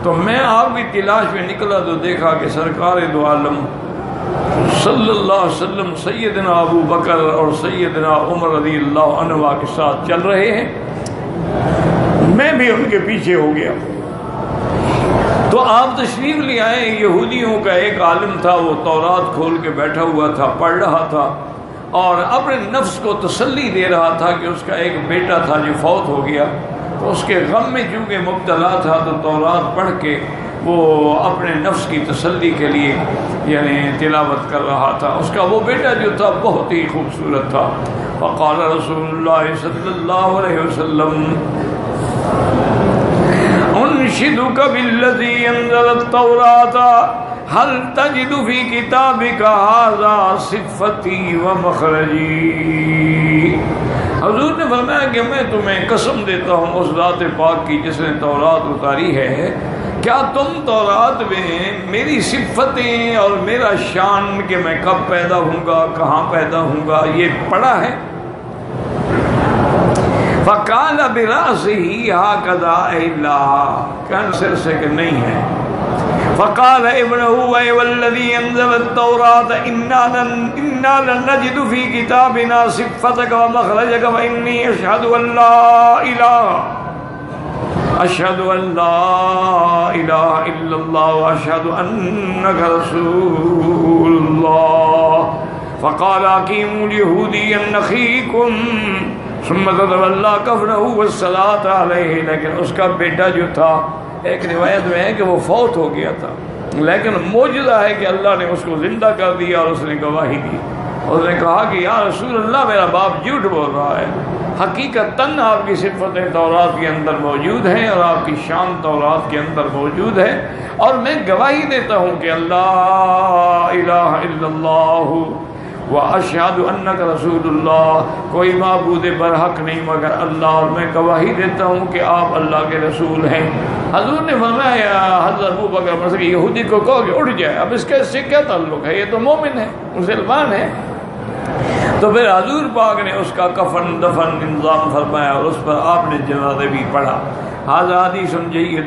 تو میں آپ کی تلاش میں نکلا تو دیکھا کہ سرکار دو عالم صلی اللہ علیہ وسلم سیدنا ابو بکر اور سیدنا عمر رضی اللہ عنہ کے ساتھ چل رہے ہیں، میں بھی ان کے پیچھے ہو گیا۔ تو آپ تشریف لے آئے۔ یہودیوں کا ایک عالم تھا، وہ تورات کھول کے بیٹھا ہوا تھا، پڑھ رہا تھا اور اپنے نفس کو تسلی دے رہا تھا کہ اس کا ایک بیٹا تھا جو فوت ہو گیا، تو اس کے غم میں چونکہ مبتلا تھا تو تورات پڑھ کے وہ اپنے نفس کی تسلی کے لیے یعنی تلاوت کر رہا تھا۔ اس کا وہ بیٹا جو تھا بہت ہی خوبصورت تھا۔ فقال رسول اللہ صلی اللہ علیہ وسلم انشدک بالذی انزل التوراۃ هل تجد فی کتابک ھذا صفتی ومخرجی۔ حضور نے فرمایا کہ میں تمہیں قسم دیتا ہوں اس ذات پاک کی جس نے تورات اتاری ہے، کیا تم تورات میں میری صفتیں اور میرا شان کہ میں کب پیدا ہوں گا، کہاں پیدا ہوں گا، یہ پڑھا ہے؟ فقال براسه هكذا الا کہنے سر سے کہ نہیں ہے۔ فقال ابنه والذي انزل التوراة انا لن نجد في كتابنا صفتك ومخرجك فاني اشهد ان لا اله الا الله واشهد انك رسول الله۔ فقال اقيموا اليهوديا نخيكم ثم تتولى كفنه والصلاة عليه۔ لیکن اس کا بیٹا جو تھا، ایک روایت میں ہے کہ وہ فوت ہو گیا تھا، لیکن معجزہ ہے کہ اللہ نے اس کو زندہ کر دیا اور اس نے گواہی دی۔ اس نے کہا کہ یا رسول اللہ میرا باپ جھوٹ بول رہا ہے، حقیقتاً آپ کی صفتیں تورات کے اندر موجود ہیں اور آپ کی شان تورات کے اندر موجود ہے، اور میں گواہی دیتا ہوں کہ اللہ الہ الا اللہ واشہد انک رسول اللہ، کوئی معبود برحق نہیں مگر اللہ، اور میں گواہی دیتا ہوں کہ آپ اللہ کے رسول ہیں۔ حضور نے فرمایا حضرت ابو بکر مثلا یہودی کو کہو کہ اٹھ جائے، اب اس کا اس سے کیا تعلق ہے، یہ تو مومن ہے، مسلمان ہے۔ تو پھر حضور پاک نے اس کا کفن دفن انتظام فرمایا اور اس پر آپ نے جنازہ بھی پڑھا۔ حاضر حدیث سمجھیے۔